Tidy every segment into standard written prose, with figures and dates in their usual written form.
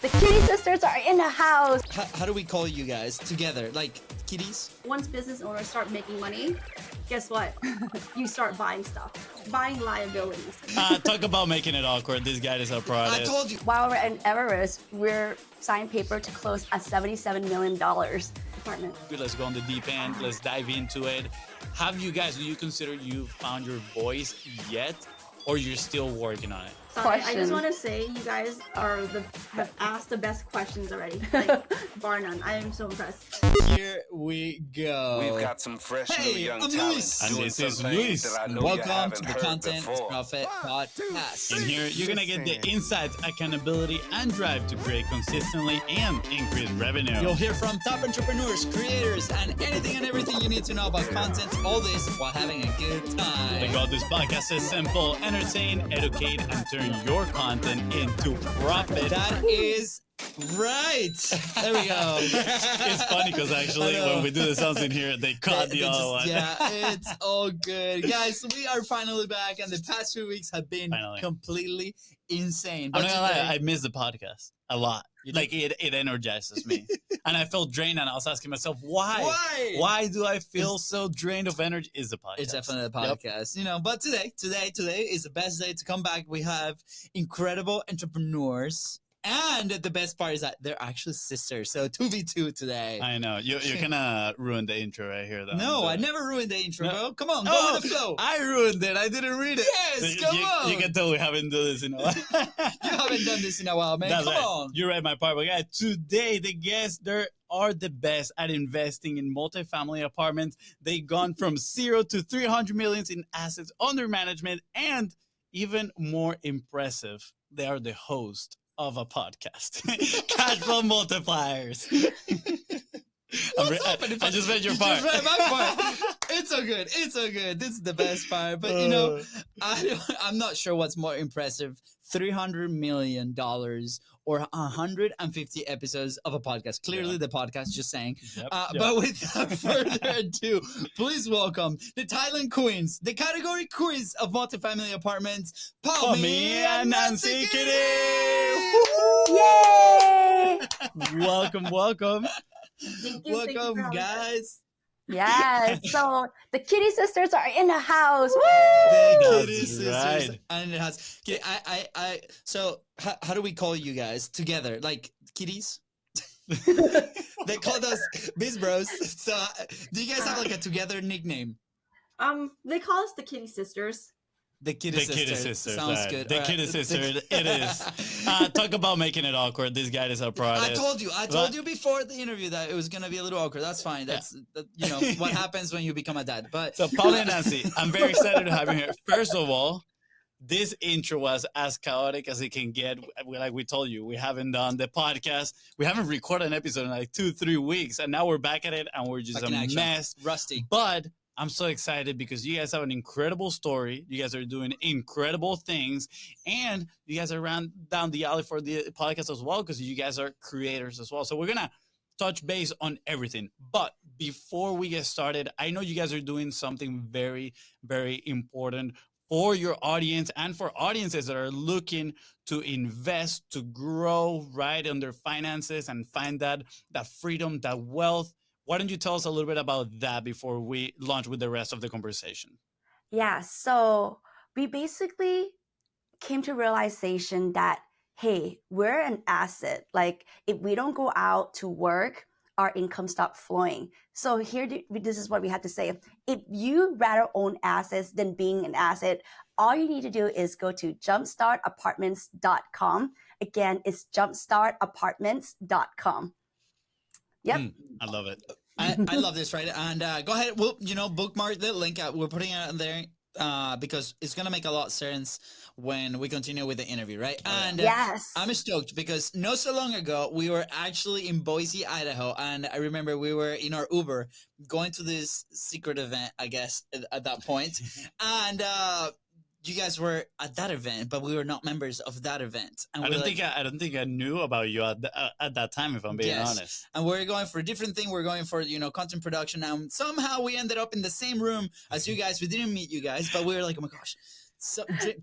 The Kitti sisters are in the house. How do we call you guys together? Like kitties? Once business owners start making money, guess what? You start buying stuff, buying liabilities. Talk about making it awkward. This guy is a product. I told you. While we're in Everest, we're signing paper to close a $77 million apartment. Let's go on the deep end. Let's dive into it. Do you consider you found your voice yet? Or you're still working on it? Sorry, I just want to say you guys have asked the best questions already, like bar none. I am so impressed. Here we go. We've got some fresh new young I'm talent Luis. And doing this some is things Luis. that I know you Welcome haven't to the heard Content is before. Profit podcast. In here, you're gonna get the insights, accountability, and drive to create consistently and increase revenue. You'll hear from top entrepreneurs, creators, and anything and everything you need to know about content. All this while having a good The time. goal of this podcast is simple: entertain, educate, and turn your content into profit. That is right. There we go. It's funny because actually, I know. when we do the sounds in here, they cut the other one. Yeah, it's all good. Guys, we are finally back, and the past 2 weeks have been Finally. completely insane. I'm But not gonna lie, today- I miss the podcast a lot. You do? Like it energizes me, and I felt drained, and I was asking myself, why? Why? Why do I feel so drained of energy? Is the podcast? It's definitely a Yep. podcast, you know. But today is the best day to come back. We have incredible entrepreneurs, and the best part is that they're actually sisters. So 2v2 today. I know you're gonna ruin the intro right here, though. No, I never ruined the intro, No. bro. Come on, go Oh, with the flow. I ruined it. I didn't read it. Yes, come on. You can tell we haven't done this in a while. You haven't done this in a while, man. That's Come right. on. You read my part, but yeah, today the guests are the best at investing in multifamily apartments. They gone from 0 to 300 millions in assets under management, and even more impressive, they are the host of a podcast, Cash Flow Multipliers. What's happening? I just read your You part. just read my part. It's so good. It's so good. This is the best part. But, you know, I'm not sure what's more impressive, $300 million or 150 episodes of a podcast. Clearly, the podcast, just saying. Yep, But without further ado, please welcome the Thailand queens, the category queens of multifamily apartments, me and Nancy Kitti. Yay! Welcome. Thank you for Welcome, having us. guys. Yes. So the Kitti sisters are in the house. The Woo! Kitty That's sisters, right. and it has. So how do we call you guys together? Like kitties? They called us BIZBROS. So do you guys have like a together nickname? They call us the Kitti sisters. The Kitty The Sisters. Kitti sisters. Sounds right. good. The All right. Kitti sisters. It is. Talk about making it awkward. This guy is a product. I told you before the interview that it was gonna be a little awkward. That's fine. That's you know what happens when you become a dad. But So, Paula and Nancy, I'm very excited to have you here. First of all, this intro was as chaotic as it can get. Like we told you, we haven't done the podcast. We haven't recorded an episode in like 2-3 weeks, and now we're back at it, and we're just Back in a action. mess. rusty. But I'm so excited because you guys have an incredible story. You guys are doing incredible things, and you guys are down the alley for the podcast as well because you guys are creators as well. So we're gonna touch base on everything. But before we get started, I know you guys are doing something very, very important for your audience and for audiences that are looking to invest, to grow right on their finances and find that freedom, that wealth. Why don't you tell us a little bit about that before we launch with the rest of the conversation? Yeah. So we basically came to realization that, hey, we're an asset. Like if we don't go out to work, our income stops flowing. So this is what we had to say. If you rather own assets than being an asset, all you need to do is go to jumpstartapartments.com. Again, it's jumpstartapartments.com. Yep. I love it. I love this, right? And go ahead, we'll bookmark the link. We're putting it in there because it's gonna make a lot of sense when we continue with the interview, right? And Yes. I'm stoked because not so long ago we were actually in Boise, Idaho, and I remember we were in our Uber going to this secret event, I guess, at that point, and you guys were at that event, but we were not members of that event. And I we're don't like, think I knew about you at that time, if I'm being Yes. honest. and we're going for a different thing. We're going for, content production. And somehow we ended up in the same room as you guys. We didn't meet you guys, but we were like, oh my gosh,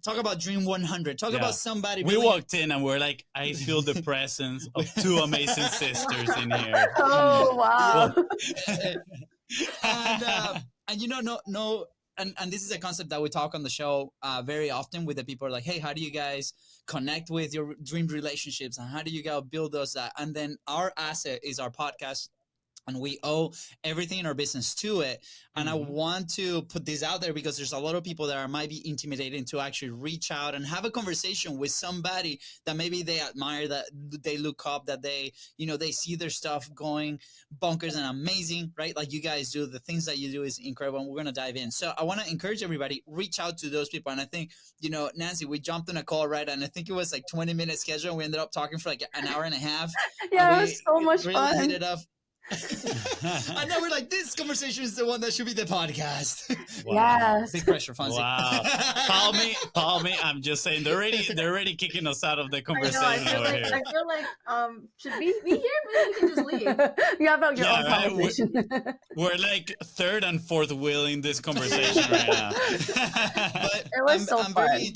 talk about Dream 100. Talk Yeah. about somebody. We really- walked in and we're like, I feel the presence of two amazing sisters in here. Oh wow. And you know, no, and this is a concept that we talk on the show very often with the people. Like, hey, how do you guys connect with your dream relationships, and how do you guys build those? And then our asset is our podcast. And we owe everything in our business to it. And I want to put this out there because there's a lot of people that might be intimidated to actually reach out and have a conversation with somebody that maybe they admire, that they look up, that they, you know, they see their stuff going bonkers and amazing, right? Like you guys do. The things that you do is incredible. And we're going to dive in. So I want to encourage everybody, reach out to those people. And I think, you know, Nancy, we jumped on a call, right? And I think it was like 20-minute schedule. And we ended up talking for like an hour and a half. Yeah, it was so much really fun. hit it off. And then we're like, this conversation is the one that should be the podcast. Wow. Yes. Big pressure, Fonzie. Wow. Call me. I'm just saying they're already kicking us out of the I conversation know. I over feel here. like should we be here? Maybe we can just leave. You have your Yeah, own right? conversation. We're like third and fourth wheeling this conversation right now. But It was so fun.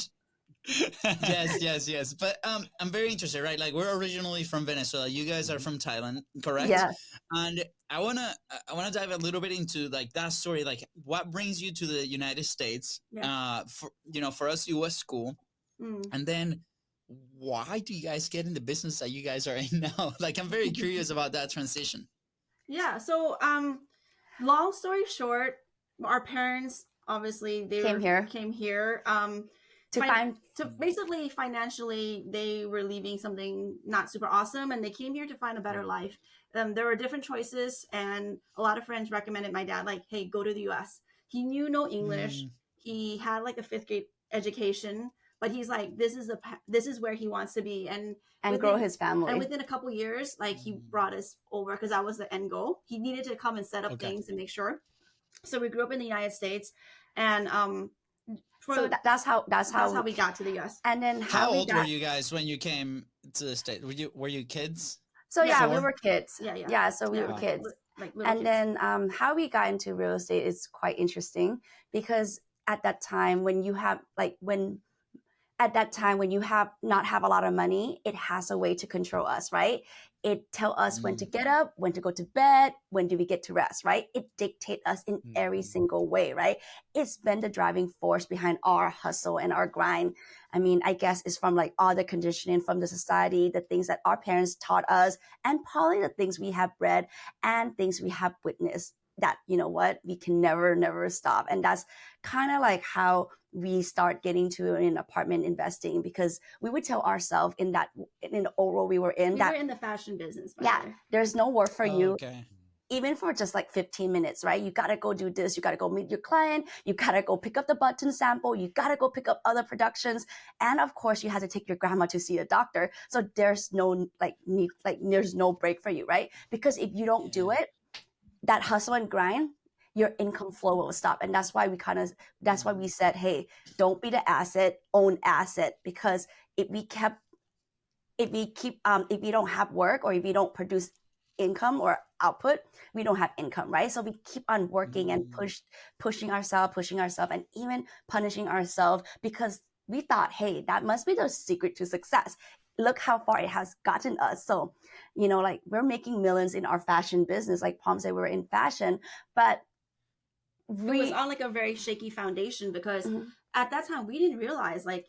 Yes. But I'm very interested, right? Like we're originally from Venezuela. You guys are from Thailand, correct? Yeah. And I wanna dive a little bit into like that story. Like what brings you to the United States? Yeah. For us, it was school. Mm. And then why do you guys get in the business that you guys are in now? Like I'm very curious about that transition. Yeah. So, long story short, our parents obviously Came here. To basically financially, they were leaving something not super awesome, and they came here to find a better life. There were different choices, and a lot of friends recommended my dad, like, hey, go to the US. He knew no English. He had like a 5th grade education, but he's like, this is where he wants to be, and grow his family. And within a couple years, like he brought us over because that was the end goal. He needed to come and set up things and make sure. So we grew up in the United States, and that's how we got to the US. And then how old were you guys when you came to the States? Were you kids? So yeah, Before? we were kids. Yeah. So we were kids. Like And kids. then how we got into real estate is quite interesting because at that time when you have not have a lot of money, it has a way to control us, right? It tell us when to get up, when to go to bed, when do we get to rest, right? It dictate us in every single way, right? It's been the driving force behind our hustle and our grind. I mean, I guess it's from like all the conditioning from the society, the things that our parents taught us, and probably the things we have read and things we have witnessed that, you know what, we can never stop. And that's kind of like how we start getting to an apartment investing, because we would tell ourselves in the old role we were in, we were in the fashion business. There's no work for you. Okay. Even for just like 15 minutes, right? You got to go do this. You got to go meet your client. You got to go pick up the button sample. You got to go pick up other productions. And of course, you have to take your grandma to see a doctor. So there's no there's no break for you, right? Because if you don't do it, that hustle and grind, your income flow will stop. And that's why we said, hey, don't be the asset, own asset. Because if we don't have work, or if we don't produce income or output, we don't have income, right? So we keep on working and pushing ourselves, and even punishing ourselves, because we thought, hey, that must be the secret to success. Look how far it has gotten us. So, like we're making millions in our fashion business. Like Palm said, we were in fashion, but it was on like a very shaky foundation, because at that time we didn't realize like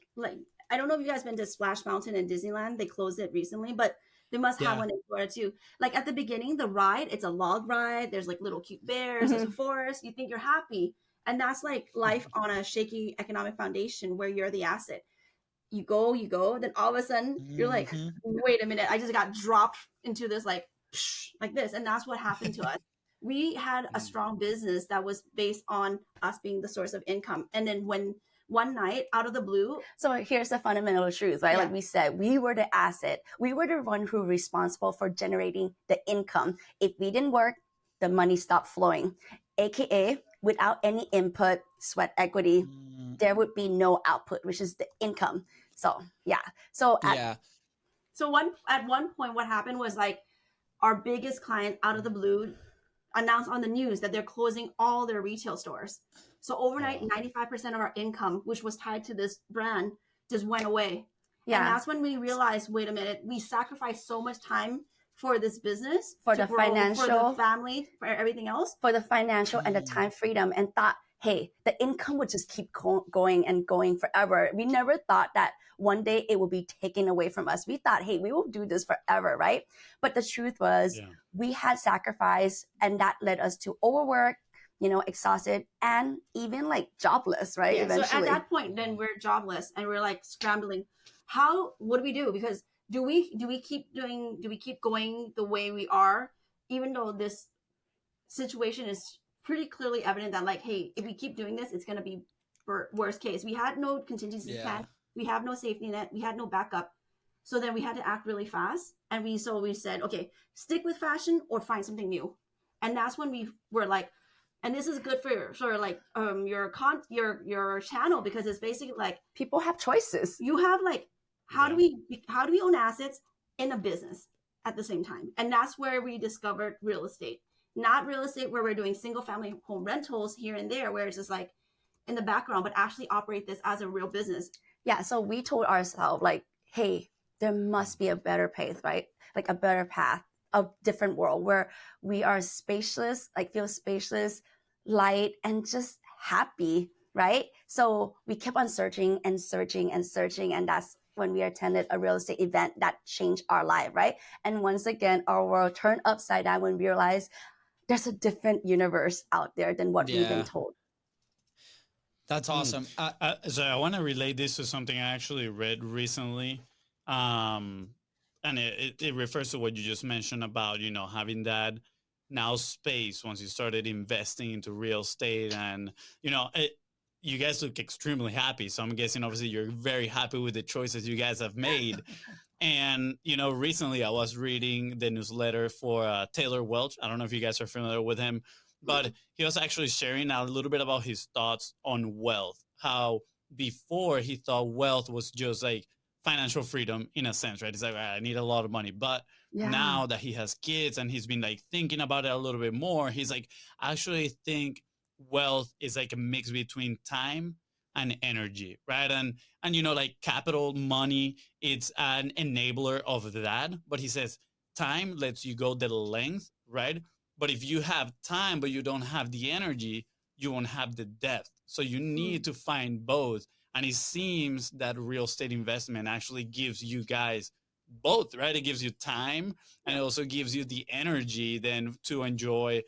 I don't know if you guys been to Splash Mountain in Disneyland. They closed it recently, but they must have one in Florida too. Like at the beginning, the ride, it's a log ride. There's like little cute bears. There's a forest. You think you're happy. And that's like life on a shaky economic foundation where you're the asset. You go, then all of a sudden you're like, wait a minute, I just got dropped into this like this. And that's what happened to us. We had a strong business that was based on us being the source of income. And then when one night out of the blue. So here's the fundamental truth, right? Yeah. Like we said, we were the asset. We were the one who responsible for generating the income. If we didn't work, the money stopped flowing. AKA, without any input, sweat equity, there would be no output, which is the income. So, yeah. So at one point, what happened was like our biggest client out of the blue announce on the news that they're closing all their retail stores. So overnight, 95% of our income, which was tied to this brand, just went away. Yeah. And that's when we realized, wait a minute, we sacrificed so much time for this business, for the financial, for the family, for everything else, for the financial and the time freedom, and thought, hey, the income would just keep going and going forever. We never thought that one day it will be taken away from us. We thought, hey, we will do this forever, right? But the truth was we had sacrificed, and that led us to overwork, exhausted, and even like jobless, right? Yeah, eventually. So at that point, then we're jobless and we're like scrambling. What do we do? Because do we keep going the way we are, even though this situation is pretty clearly evident that, like, hey, if we keep doing this, it's going to be worst case. We had no contingency plan. We have no safety net. We had no backup. So then we had to act really fast. And we said, okay, stick with fashion or find something new. And that's when we were like, and this is good for sort of like your channel, because it's basically like people have choices. You have like, how do we own assets in a business at the same time? And that's where we discovered real estate. Not real estate where we're doing single family home rentals here and there, where it's just like in the background, but actually operate this as a real business. Yeah. So we told ourselves, like, hey, there must be a better path, right? Like a better path, a different world where we are spacious, like feel spacious, light, and just happy, right? So we kept on searching and searching and searching. And that's when we attended a real estate event that changed our life, right? And once again, our world turned upside down when we realized there's a different universe out there than what we've been told. That's awesome. So I want to relate this to something I actually read recently. And it refers to what you just mentioned about, having that now space once you started investing into real estate. And, you guys look extremely happy. So I'm guessing, obviously, you're very happy with the choices you guys have made. And, recently I was reading the newsletter for Taylor Welch. I don't know if you guys are familiar with him, but he was actually sharing a little bit about his thoughts on wealth, how before he thought wealth was just like financial freedom in a sense, right? It's like, I need a lot of money. But now that he has kids and he's been like thinking about it a little bit more, he's like, I actually think wealth is like a mix between time and energy, right? And like capital, money, it's an enabler of that. But he says time lets you go the length, right? But if you have time, but you don't have the energy, you won't have the depth. So you need to find both. And it seems that real estate investment actually gives you guys both, right? It gives you time and it also gives you the energy then to enjoy,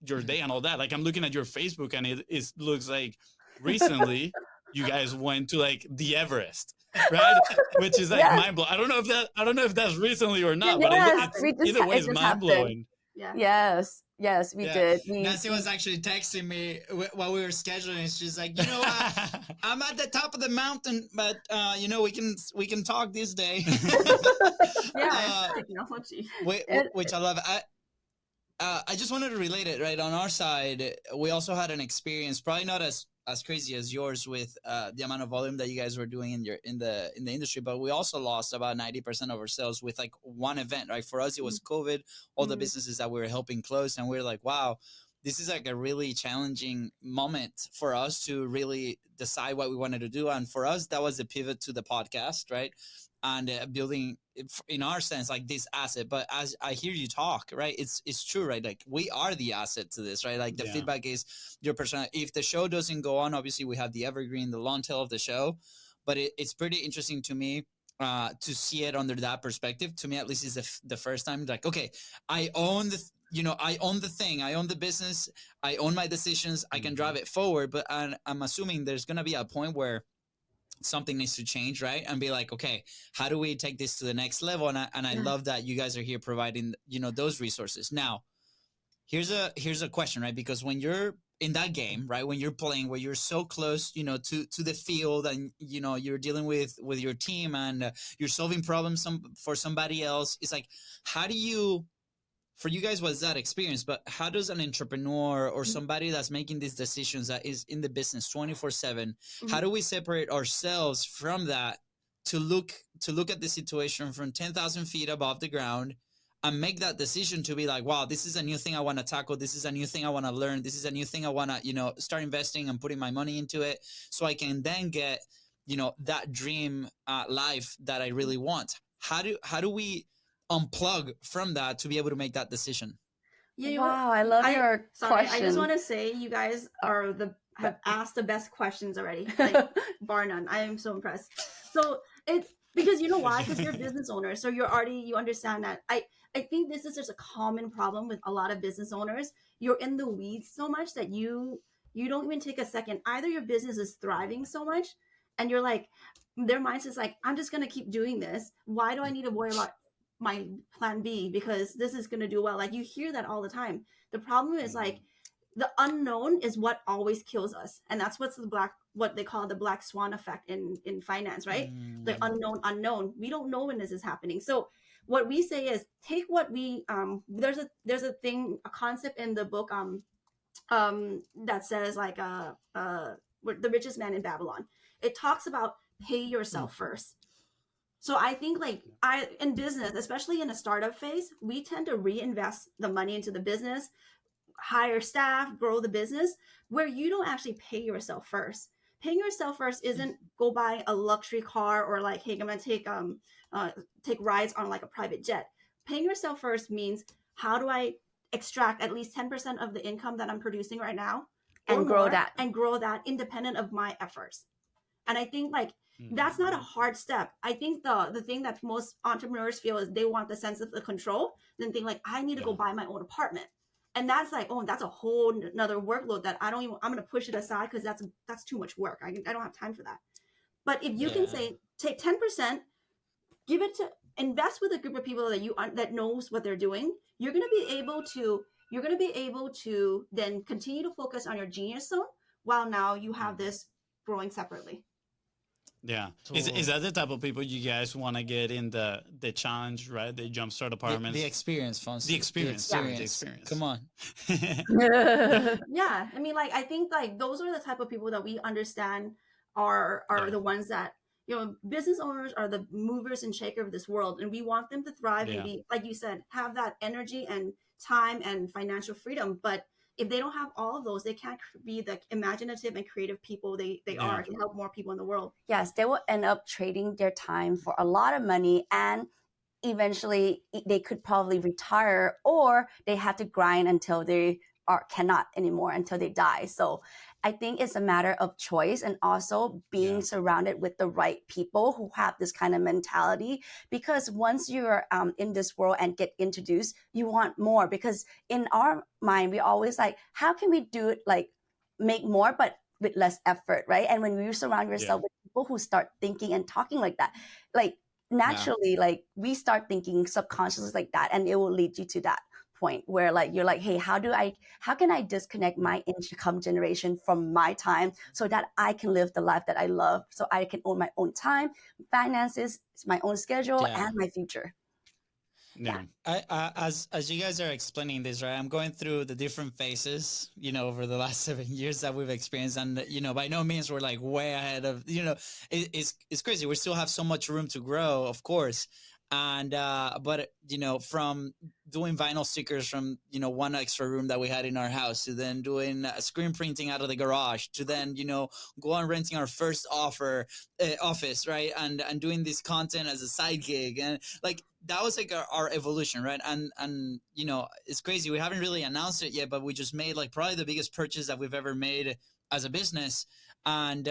your day and all that. Like I'm looking at your Facebook and it looks like recently you guys went to like the Everest, right? Which is like mind blowing. I don't know if that's recently or not, but either way it's mind blowing. Yeah. Yes, we did. Nancy was actually texting me while we were scheduling. She's like, I'm at the top of the mountain, but we can talk this day. Technology. Which I love. I just wanted to relate it, right? On our side, we also had an experience, probably not as crazy as yours with the amount of volume that you guys were doing in the industry, but we also lost about 90% of our sales with like one event, right? For us, it was COVID, all the businesses that we were helping close, and we were like, wow, this is like a really challenging moment for us to really decide what we wanted to do. And for us, that was the pivot to the podcast, right? And building, in our sense, like this asset. But as I hear you talk, right, it's true, right? Like we are the asset to this, right? Like the feedback is your persona. If the show doesn't go on, obviously we have the evergreen, the long tail of the show. But it's pretty interesting to me to see it under that perspective. To me, at least, is the first time. Like, okay, I own I own the thing, I own the business, I own my decisions, I can drive it forward. But I'm assuming there's gonna be a point where something needs to change, right? And be like, okay, how do we take this to the next level? And I love that you guys are here providing, those resources. Now, here's a question, right? Because when you're in that game, right, when you're playing, where you're so close, to the field, and you're dealing with your team, and you're solving problems for somebody else, it's like, how do you, for you guys, was that experience? But how does an entrepreneur or somebody that's making these decisions, that is in the business 24/7, how do we separate ourselves from that to look at the situation from 10,000 feet above the ground and make that decision to be like, wow, this is a new thing I want to tackle. This is a new thing I want to learn. This is a new thing I want to, you know, start investing and putting my money into it so I can then get, you know, that dream life that I really want. How do we unplug from that to be able to make that decision? Yeah, wow, I love your question. I just want to say you guys have asked the best questions already, like bar none. I am so impressed. So it's because you know why? Because you're a business owner, so you understand that. I think this is just a common problem with a lot of business owners. You're in the weeds so much that you don't even take a second. Either your business is thriving so much, and you're like, their mindset is like, I'm just gonna keep doing this. Why do I need to worry about my plan B because this is going to do well? Like you hear that all the time. The problem is like the unknown is what always kills us, and that's what they call the black swan effect in finance, right? The unknown. We don't know when this is happening. So what we say is take what we there's a concept in the book that says like the richest man in Babylon. It talks about pay yourself first. So I think like in business, especially in a startup phase, we tend to reinvest the money into the business, hire staff, grow the business, where you don't actually pay yourself first. Paying yourself first isn't go buy a luxury car or like, hey, I'm gonna take rides on like a private jet. Paying yourself first means how do I extract at least 10% of the income that I'm producing right now and grow that independent of my efforts. And I think like that's not a hard step. I think the thing that most entrepreneurs feel is they want the sense of the control, then think like, I need to go buy my own apartment. And that's like, oh, that's a whole another workload that I'm going to push it aside because that's too much work. I don't have time for that. But if you can say, take 10%, invest with a group of people that knows what they're doing, you're going to be able to then continue to focus on your genius zone while now you have this growing separately. Yeah. Is that the type of people you guys want to get in the challenge, right? The jumpstart apartments. The experience, Fonzie. The experience. The experience. Come on. Yeah. I mean, like, I think like those are the type of people that we understand are the ones that, you know, business owners are the movers and shakers of this world. And we want them to thrive and be, like you said, have that energy and time and financial freedom. But if they don't have all of those, they can't be the imaginative and creative people they are to help more people in the world. Yes, they will end up trading their time for a lot of money, and eventually they could probably retire, or they have to grind until they cannot anymore, until they die. So I think it's a matter of choice, and also being surrounded with the right people who have this kind of mentality. Because once you're in this world and get introduced, you want more. Because in our mind, we always like, how can we do it, like make more, but with less effort, right? And when you surround yourself with people who start thinking and talking like that, like naturally, like we start thinking subconsciously like that, and it will lead you to that point where like you're like, hey, how can I disconnect my income generation from my time so that I can live the life that I love, so I can own my own time, finances, my own schedule, and my future. As you guys are explaining this, right, I'm going through the different phases, you know, over the last 7 years that we've experienced, and you know, by no means we're like way ahead of, you know, it's crazy. We still have so much room to grow, of course. And but you know, from doing vinyl stickers from, you know, one extra room that we had in our house, to then doing screen printing out of the garage, to then, you know, go on renting our first office, right, and doing this content as a side gig, and like that was like our evolution, right? And you know, it's crazy, we haven't really announced it yet, but we just made like probably the biggest purchase that we've ever made as a business, and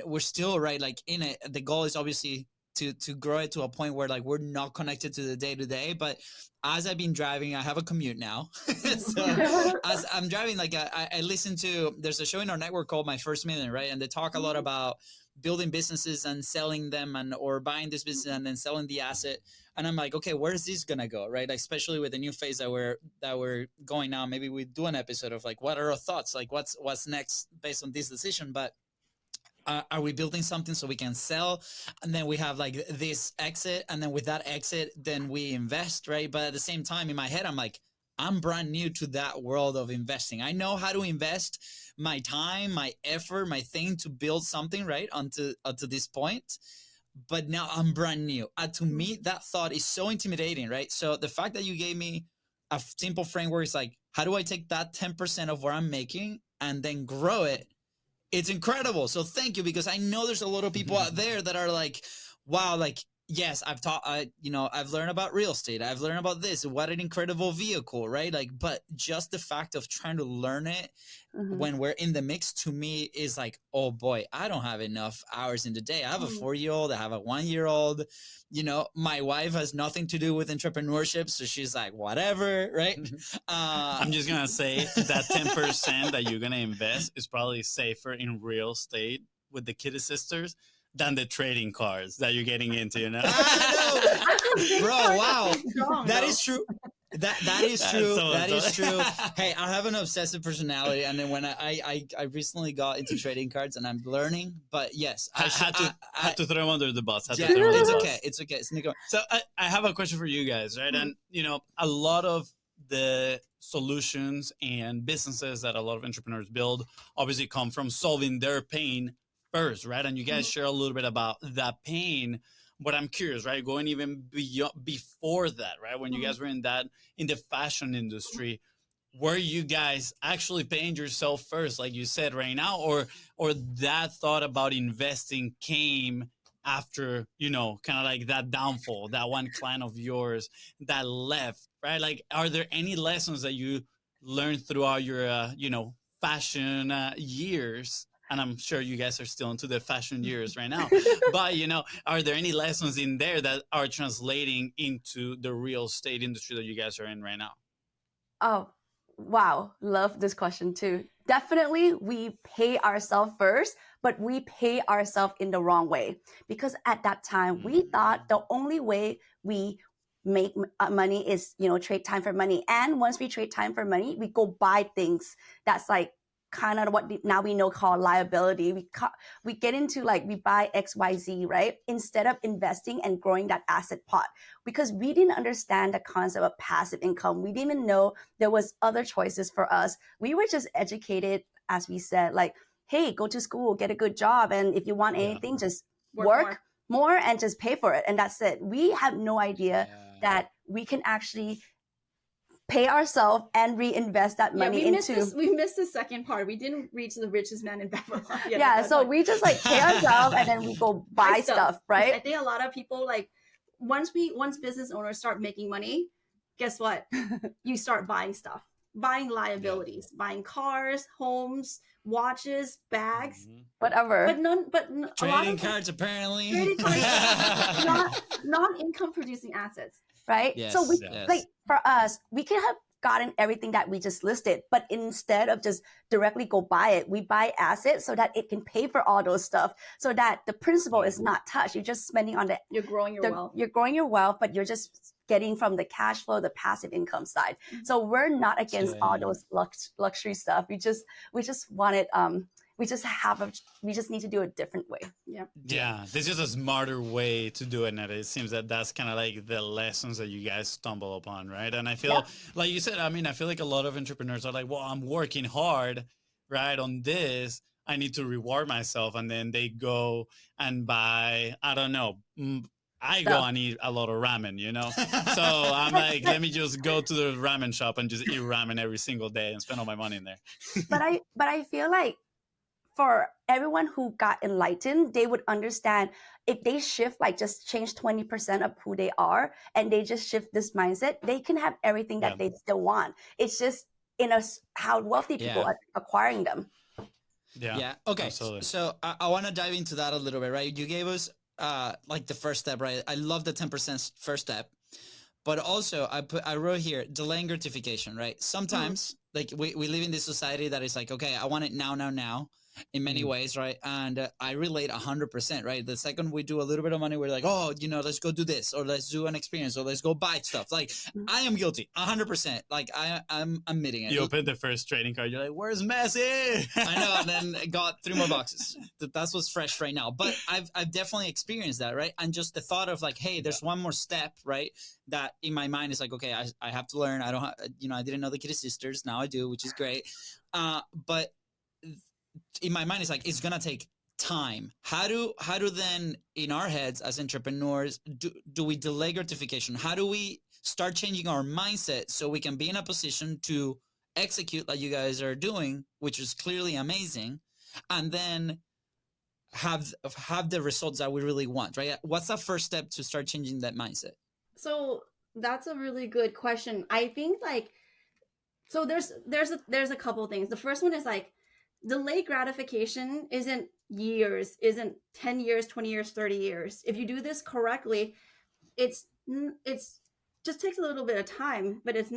we're still, right, like in it. The goal is obviously to grow it to a point where like we're not connected to the day-to-day. But as I've been driving, I have a commute now. So as I'm driving, like I listen to, there's a show in our network called My First Million, right? And they talk a lot about building businesses and selling them, or buying this business and then selling the asset. And I'm like, okay, where is this gonna go, right? Like, especially with the new phase that we're going now. Maybe we do an episode of like, what are our thoughts? Like, what's next based on this decision? But are we building something so we can sell, and then we have like this exit, and then with that exit then we invest, right? But at the same time, in my head, I'm like, I'm brand new to that world of investing. I know how to invest my time, my effort, my thing to build something, right, onto this point. but now I'm brand new. To me, that thought is so intimidating, right? So the fact that you gave me a simple framework is like, how do I take that 10% of what I'm making and then grow it? It's incredible. So thank you, because I know there's a lot of people out there that are like, wow, like, yes, I've taught, I've learned about real estate. I've learned about this. What an incredible vehicle, right? Like, but just the fact of trying to learn it when we're in the mix, to me, is like, oh boy, I don't have enough hours in the day. I have a 4-year-old. I have a 1-year-old. My wife has nothing to do with entrepreneurship, so she's like, whatever, right? I'm just gonna say that 10% that you're gonna invest is probably safer in real estate with the Kitti sisters than the trading cards that you're getting into, Bro, wow. That is true. That is true. That is true. Hey, I have an obsessive personality, and then when I recently got into trading cards, and I'm learning. But yes, I had to throw him under the bus. It's okay. So I have a question for you guys, right? And a lot of the solutions and businesses that a lot of entrepreneurs build obviously come from solving their pain first, right? And you guys share a little bit about that pain. But I'm curious, right? Going even before that, right? When you guys were in the fashion industry, were you guys actually paying yourself first, like you said right now, or that thought about investing came after, kind of like that downfall, that one client of yours that left, right? Like, are there any lessons that you learned throughout your, fashion years? And I'm sure you guys are still into the fashion years right now. But, are there any lessons in there that are translating into the real estate industry that you guys are in right now? Oh, wow. Love this question too. Definitely, we pay ourselves first, but we pay ourselves in the wrong way. Because at that time, we thought the only way we make money is, trade time for money. And once we trade time for money, we go buy things that's like, kind of what now we know called liability. We get into like, we buy XYZ, right? Instead of investing and growing that asset pot, because we didn't understand the concept of passive income. We didn't even know there was other choices for us. We were just educated, as we said, like, hey, go to school, get a good job. And if you want anything, just work more and just pay for it. And that's it. We have no idea that we can actually pay ourselves and reinvest that money into. We missed the second part. We didn't reach the richest man in Babylon. So we just like pay ourselves and then we go buy stuff, right? I think a lot of people, like, once business owners start making money, guess what? You start buying stuff, buying liabilities, buying cars, homes, watches, bags, whatever. But trading cards, apparently. Trading cards, not income producing assets. Right? Yes, so like for us, we could have gotten everything that we just listed, but instead of just directly go buy it, we buy assets so that it can pay for all those stuff, so that the principal is not touched. You're just spending on you're growing your wealth. You're growing your wealth, but you're just getting from the cash flow, the passive income side. So we're not against all those luxury stuff. We just wanted we just need to do it a different way. Yeah, this is a smarter way to do it, and it seems that that's kind of like the lessons that you guys stumble upon, right? And I feel like you said, I feel like a lot of entrepreneurs are like, well, I'm working hard, right, on this, I need to reward myself, and then they go and buy, I don't know, I go and eat a lot of ramen, So I'm like, let me just go to the ramen shop and just eat ramen every single day and spend all my money in there. But I feel like for everyone who got enlightened, they would understand if they shift, like just change 20% of who they are, and they just shift this mindset, they can have everything that they still want. It's just how wealthy people are acquiring them. Yeah. Okay. Absolutely. So I want to dive into that a little bit, right? You gave us like the first step, right? I love the 10% first step, but also I wrote here delaying gratification, right? Sometimes like we live in this society that is like, okay, I want it now. In many ways, right? And I relate 100%, right? The second we do a little bit of money, we're like, oh, let's go do this, or let's do an experience, or let's go buy stuff. Like, I am guilty, 100%. Like, I'm admitting it. You opened the first trading card, you're like, where's Messi? I know, and then got 3 more boxes. That's what's fresh right now. But I've definitely experienced that, right? And just the thought of like, hey, there's one more step, right? That in my mind is like, okay, I have to learn. I don't, I didn't know the Kitti sisters. Now I do, which is great. But in my mind, it's like, it's going to take time. How do then in our heads as entrepreneurs do we delay gratification? How do we start changing our mindset so we can be in a position to execute like you guys are doing, which is clearly amazing, and then have the results that we really want, right? What's the first step to start changing that mindset? So that's a really good question. I think like, so there's a couple things. The first one is like, delayed gratification isn't years, isn't 10 years, 20 years, 30 years. If you do this correctly, it's just takes a little bit of time, but it's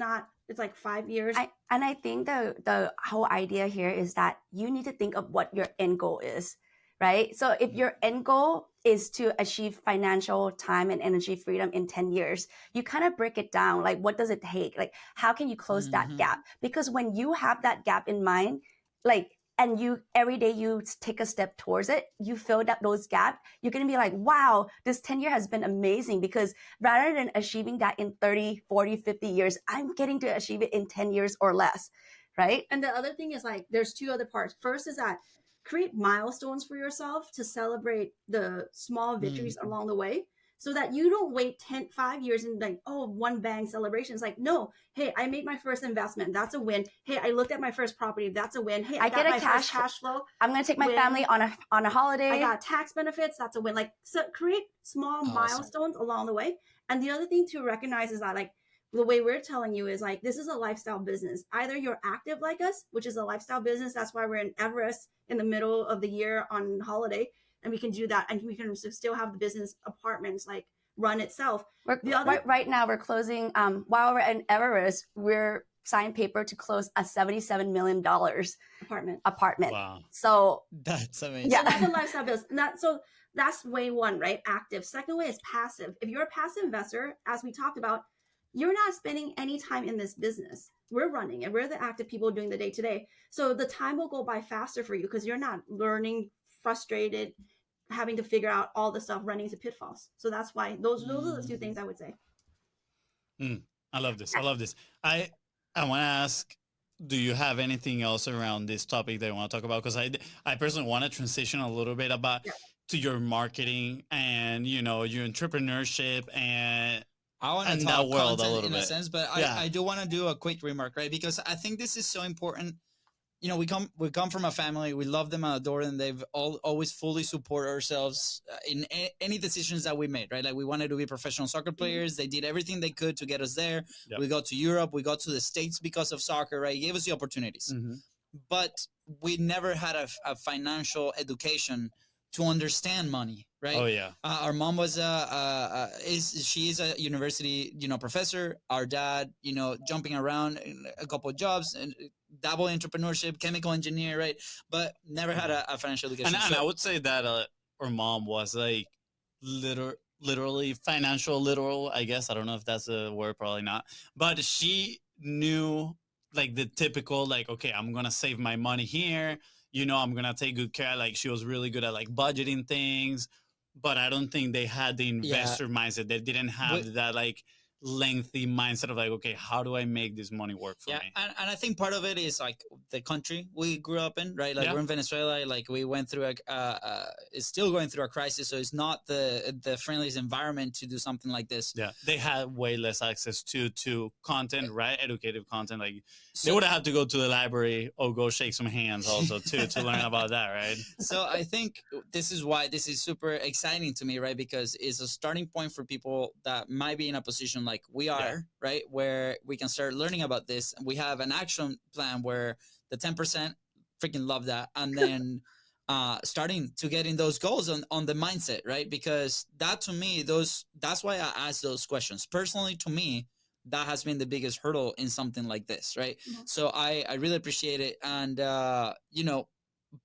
like 5 years. I think the whole idea here is that you need to think of what your end goal is, right? So if your end goal is to achieve financial time and energy freedom in 10 years, you kind of break it down. Like, what does it take? Like, how can you close that gap? Because when you have that gap in mind, like, and you every day you take a step towards it, you fill up those gaps, you're going to be like, wow, this 10 year has been amazing, because rather than achieving that in 30, 40, 50 years, I'm getting to achieve it in 10 years or less, right? And the other thing is like, there's two other parts. First is that create milestones for yourself to celebrate the small victories along the way, so that you don't wait 5 years and like, oh, one bang celebration. It's like, no, hey, I made my first investment. That's a win. Hey, I looked at my first property. That's a win. Hey, I get got a cash flow. I'm going to take my family on a holiday. I got tax benefits. That's a win. Like, so create small milestones along the way. And the other thing to recognize is that, like, the way we're telling you is like, this is a lifestyle business. Either you're active like us, which is a lifestyle business. That's why we're in Everest in the middle of the year on holiday. And we can do that, and we can still have the business apartments like run itself. Right now, we're closing. While we're in Everest, we're signed paper to close a $77 million apartment. Wow! So that's amazing. Yeah, so that's a lifestyle business. So that's way one, right? Active. Second way is passive. If you're a passive investor, as we talked about, you're not spending any time in this business. We're running, and we're the active people doing the day to day. So the time will go by faster for you because you're not learning, frustrated, having to figure out all the stuff, running into pitfalls. So that's why those are the two things I would say. I love this. I want to ask, do you have anything else around this topic that you want to talk about? Because I personally want to transition a little bit about to your marketing and, you know, your entrepreneurship and I want to talk content in a sense, but I do want to do a quick remark, right? Because I think this is so important. You know, we come from a family. We love them and adore them. They've always fully support ourselves in any decisions that we made, right? Like, we wanted to be professional soccer players. They did everything they could to get us there. Yep. We got to Europe. We got to the States because of soccer, right? He gave us the opportunities. But we never had a financial education to understand money, right? Oh yeah. Our mom was she is a university, you know, professor. Our dad, you know, jumping around in a couple of jobs and dabble in entrepreneurship, chemical engineer, right? But never had a financial education. And I would say that our mom was like literally financial literal, I guess. I don't know if that's a word, probably not. But she knew like the typical, like, okay, I'm gonna save my money here. You know, I'm gonna take good care. Like, she was really good at like budgeting things, but I don't think they had the investor mindset. They didn't have that like lengthy mindset of like, okay, how do I make this money work for me? And I think part of it is like the country we grew up in, right? Like, we're in Venezuela. Like, we went through it's still going through a crisis, so it's not the friendliest environment to do something like this. Yeah, they had way less access to content, right? Educative content. Like, they would have had to go to the library or go shake some hands also to learn about that, right? So I think this is why this is super exciting to me, right? Because it's a starting point for people that might be in a position like we are, right? Where we can start learning about this. We have an action plan where the 10% freaking love that. And then starting to get in those goals on the mindset, right? Because that, to me, that's why I ask those questions. Personally, to me, that has been the biggest hurdle in something like this, right? So I really appreciate it. And, you know,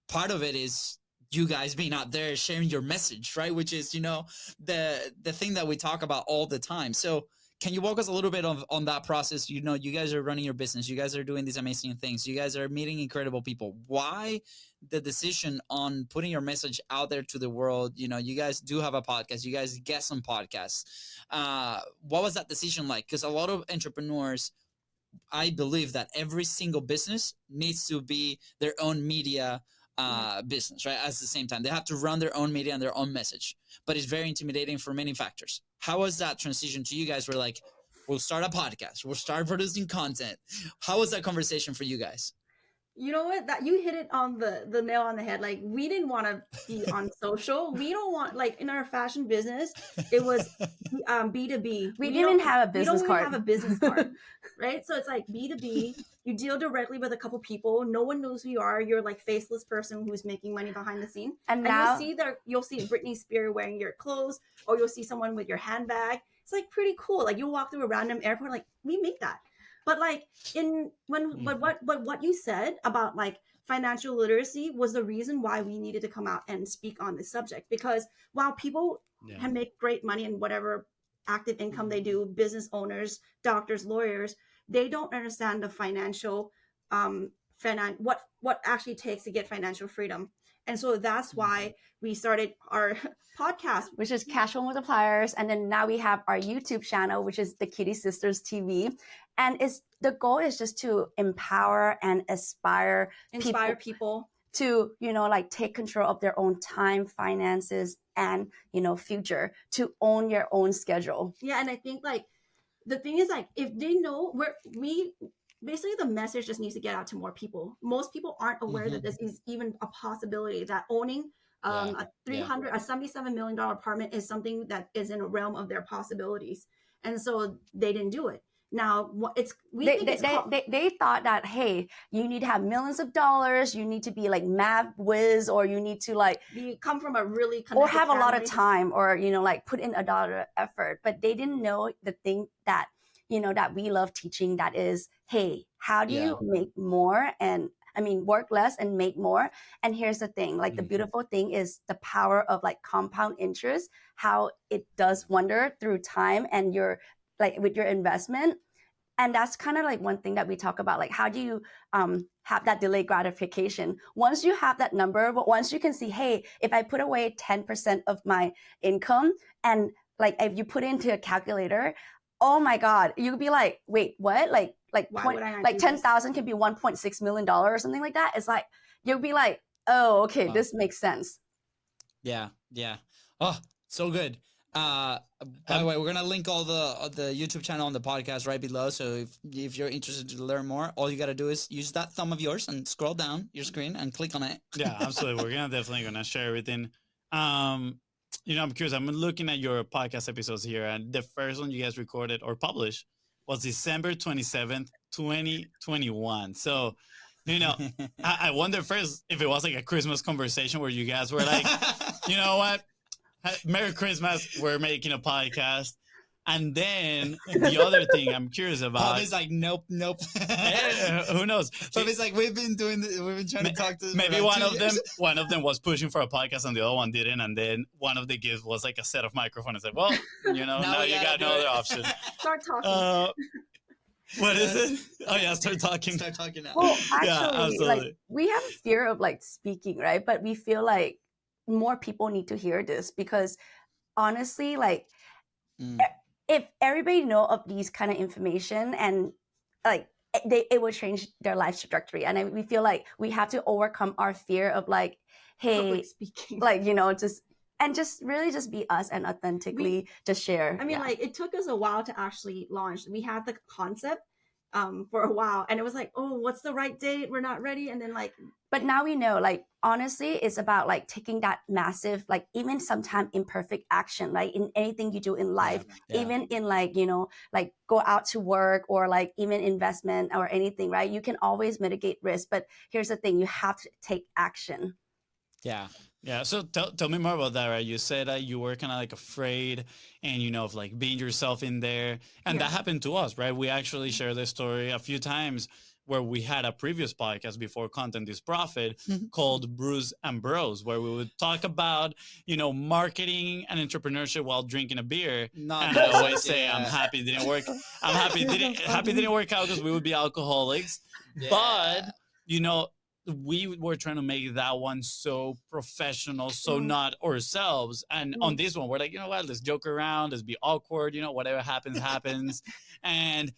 part of it is you guys being out there sharing your message, right? Which is, you know, the thing that we talk about all the time. So can you walk us a little bit on that process? You know, you guys are running your business. You guys are doing these amazing things. You guys are meeting incredible people. Why the decision on putting your message out there to the world? You know, you guys do have a podcast. You guys get some podcasts. What was that decision like? Because a lot of entrepreneurs, I believe that every single business needs to be their own media business, right? At the same time, they have to run their own media and their own message, but it's very intimidating for many factors. How was that transition to you guys? We're like, we'll start a podcast, we'll start producing content. How was that conversation for you guys? You know what? That you hit it on the nail on the head. Like, we didn't want to be on social. We don't want, like, in our fashion business, it was B2B. We didn't even have a business card. We don't even have a business card, right? So it's like B2B. You deal directly with a couple people. No one knows who you are. You're like faceless person who's making money behind the scene. And now you'll see Britney Spears wearing your clothes, or you'll see someone with your handbag. It's like pretty cool. Like, you'll walk through a random airport, like, we make that. But like what you said about like financial literacy was the reason why we needed to come out and speak on this subject, because while people can make great money in whatever active income they do, business owners, doctors, lawyers, they don't understand the financial what actually takes to get financial freedom. And so that's why we started our podcast, which is Cashflow Multipliers. And then now we have our YouTube channel, which is the Kitti Sisters TV. And the goal is just to empower and inspire people to, like, take control of their own time, finances, and, future, to own your own schedule. Yeah. And I think, like, the thing is, like, if they know basically the message just needs to get out to more people. Most people aren't aware that this is even a possibility, that owning a $77 million apartment is something that is in a realm of their possibilities. And so they didn't do it. Now they thought that, hey, you need to have millions of dollars, you need to be like math whiz, or you need to like come from a really or have family, a lot of time, or like put in a lot of effort. But they didn't know the thing that that we love teaching, that is, hey, how do you make more work less and make more? And here's the thing, like, the beautiful thing is the power of like compound interest, how it does wonder through time and with your investment. And that's kind of like one thing that we talk about, like, how do you have that delayed gratification? Once you have that number, but once you can see, hey, if I put away 10% of my income, and like if you put it into a calculator, oh my God, you'd be like, wait, what? Like 10,000 can be $1.6 million or something like that. It's like, you'll be like, oh, okay, this makes sense. Yeah. Oh, so good. By the way, we're gonna link all the YouTube channel on the podcast right below. So if you're interested to learn more, all you gotta do is use that thumb of yours and scroll down your screen and click on it. Yeah, absolutely. We're definitely gonna share everything. I'm curious. I'm looking at your podcast episodes here, and the first one you guys recorded or published was December 27th, 2021. So, I wonder first if it was like a Christmas conversation where you guys were like, you know what? Merry Christmas, we're making a podcast. And then the other thing I'm curious about. Bobby's like, nope. Who knows? Bobby's like, we've been trying to talk to. Maybe one of them was pushing for a podcast and the other one didn't. And then one of the gifts was like a set of microphones. It's like, well, now you got no other option. Start talking. What is it? Oh yeah, start talking. Start talking now. Well, actually, like, we have a fear of like speaking, right? But we feel like more people need to hear this, because honestly, like, if everybody know of these kind of information, and like it will change their life trajectory. And we feel like we have to overcome our fear of like, hey, like, just really just be us and authentically just share. I mean, like, it took us a while to actually launch. We had the concept for a while, and it was like, oh, what's the right date? We're not ready. And then like, but now we know, like, honestly, it's about like taking that massive, like, even sometimes imperfect action, like in anything you do in life, even in like, like go out to work, or like even investment or anything, right? You can always mitigate risk, but here's the thing, you have to take action. Yeah. So tell me more about that, right? You said that you were kind of like afraid and, of like being yourself in there. And that happened to us, right? We actually shared this story a few times, where we had a previous podcast before Content is Profit called Brews and Bros, where we would talk about, marketing and entrepreneurship while drinking a beer. And I always say, I'm happy it didn't work. I'm happy it didn't work out, because we would be alcoholics. Yeah. But, we were trying to make that one so professional, so not ourselves. And on this one, we're like, you know what, let's joke around, let's be awkward, whatever happens, happens. And,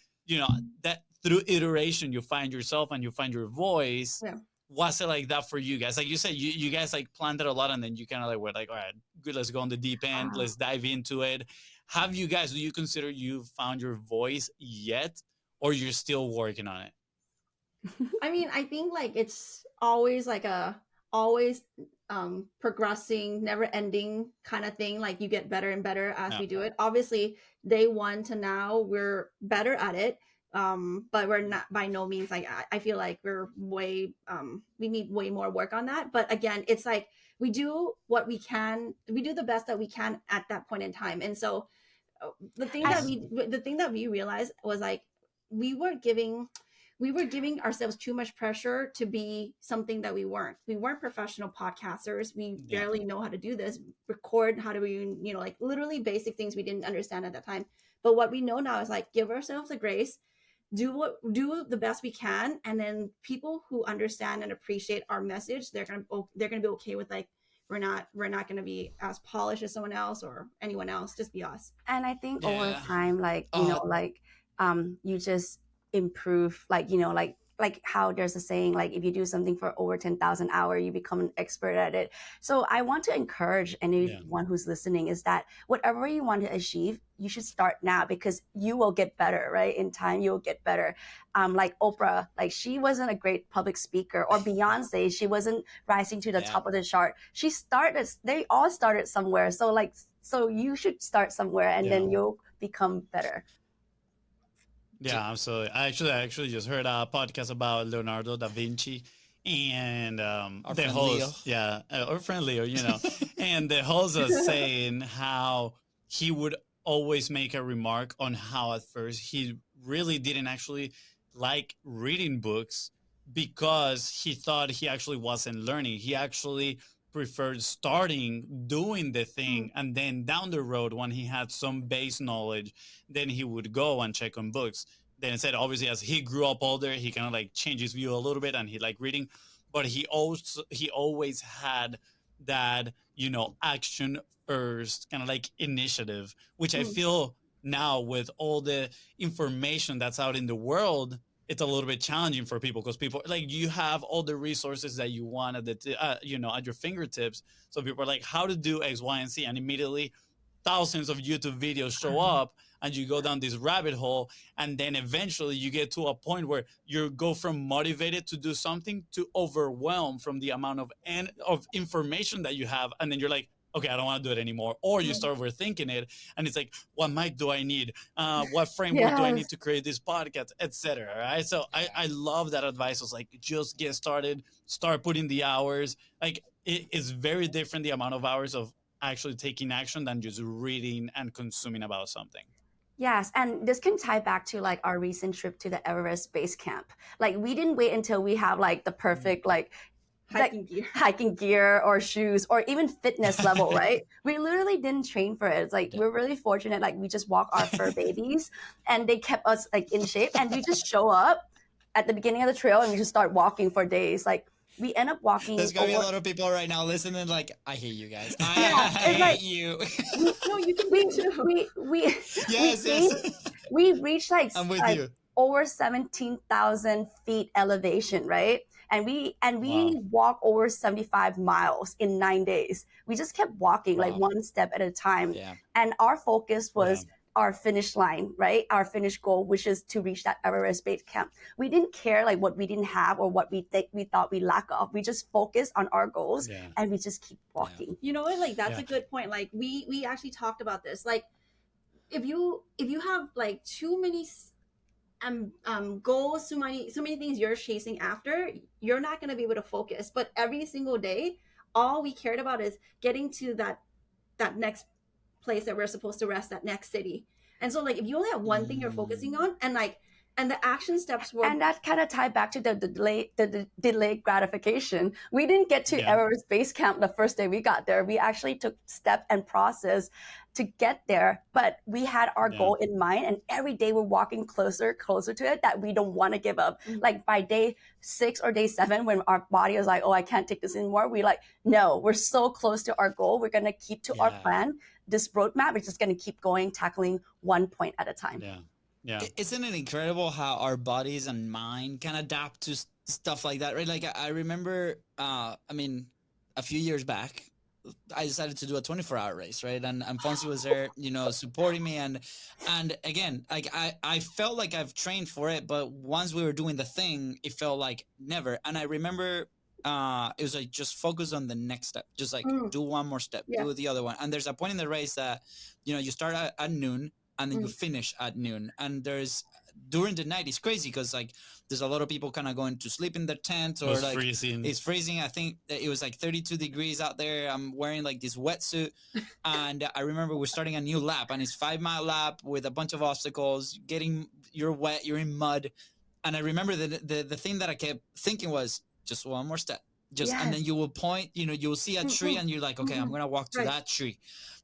that through iteration, you find yourself and you find your voice. was it like that for you guys? Like you said, you guys like planned it a lot, and then you kind of like were like, all right, good, let's go on the deep end, let's dive into it. Have you guys, do you consider you found your voice yet, or you're still working on it? I mean, I think like it's always like always progressing, never ending kind of thing. Like you get better and better as we do it. Obviously, day one to now, we're better at it. But we're not by no means like I feel like we're way we need way more work on that. But again, it's like we do what we can, we do the best that we can at that point in time. And so the thing that we realized was like we were giving ourselves too much pressure to be something that we weren't. We weren't professional podcasters. We barely know how to do this, record, how do we, you know, like literally basic things we didn't understand at that time. But what we know now is like give ourselves a grace, do the best we can, and then people who understand and appreciate our message, they're gonna be okay with like we're not gonna be as polished as someone else or anyone else, just be us. And I think over time, like you know, like you just improve, like you know, like how there's a saying, like if you do something for over 10,000 hours, you become an expert at it. So I want to encourage anyone who's listening is that whatever you want to achieve, you should start now, because you will get better, right? In time, you will get better. Like Oprah, like she wasn't a great public speaker, or Beyonce, she wasn't rising to the top of the chart. They all started somewhere. So like, so you should start somewhere, and then you'll become better. Yeah, absolutely. I actually just heard a podcast about Leonardo da Vinci, and the host, our friend Leo, you know, and the host was saying how he would always make a remark on how at first he really didn't actually like reading books because he thought he actually wasn't learning. He actually preferred starting doing the thing, and then down the road when he had some base knowledge, then he would go and check on books. Then instead, obviously, as he grew up older, he kind of like changed his view a little bit, and he liked reading, but he always had that, you know, action first kind of like initiative, which I feel now with all the information that's out in the world, it's a little bit challenging for people, because people like you have all the resources that you want at the you know, at your fingertips. So people are like, how to do X, Y, and Z, and immediately thousands of YouTube videos show up, and you go down this rabbit hole, and then eventually you get to a point where you go from motivated to do something to overwhelmed from the amount of information that you have, and then you're like, okay, I don't want to do it anymore. Or you start overthinking it, and it's like, what mic do I need? What framework do I need to create this podcast, etc. Right? So I love that advice. It was like, just get started, start putting the hours. Like it is very different, the amount of hours of actually taking action than just reading and consuming about something. Yes, and this can tie back to like our recent trip to the Everest base camp. Like we didn't wait until we have like the perfect like hiking gear or shoes or even fitness level, right? We literally didn't train for it. It's like we're really fortunate. Like we just walk our fur babies, and they kept us like in shape, and we just show up at the beginning of the trail and we just start walking for days. Like we end up walking. There's gonna be a lot of people right now listening, like, I hate you guys. I hate you. No, you can be too. We reached like, I'm with you. Over 17,000 feet elevation, right? And we walk over 75 miles in 9 days. We just kept walking like one step at a time. Yeah. And our focus was our finish line, right? Our finish goal, which is to reach that Everest base camp. We didn't care like what we didn't have or what we thought we lack of. We just focused on our goals and we just keep walking. You know what? Like that's a good point. Like we actually talked about this. Like if you have like too many goals, so many things you're chasing after, you're not going to be able to focus. But every single day, all we cared about is getting to that next place that we're supposed to rest, that next city. And so like if you only have one thing you're focusing on, and the action steps were, and that kind of tied back to the delayed gratification. We didn't get to Everest base camp the first day we got there. We actually took step and process to get there, but we had our goal in mind, and every day we're walking closer to it, that we don't want to give up. Like by day 6 or day 7, when our body was like, oh, I can't take this anymore, we like, no, we're so close to our goal, we're going to keep to our plan, this roadmap, we're just going to keep going, tackling one point at a time. Isn't it incredible how our bodies and mind can adapt to stuff like that, right? Like I remember, I mean, a few years back, I decided to do a 24-hour race, right? And FONZI was there, supporting me. And again, like I felt like I've trained for it, but once we were doing the thing, it felt like never. And I remember it was like, just focus on the next step. Just like do one more step, do the other one. And there's a point in the race that, you start at noon and then you finish at noon. And during the night, it's crazy because like there's a lot of people kind of going to sleep in their tent, or like it's freezing. I think it was like 32 degrees out there. I'm wearing like this wetsuit, and I remember we're starting a new lap, and it's 5-mile lap with a bunch of obstacles. You're wet, you're in mud, and I remember the thing that I kept thinking was just one more step, and then you will point. You will see a tree, and you're like, okay, I'm gonna walk to that tree.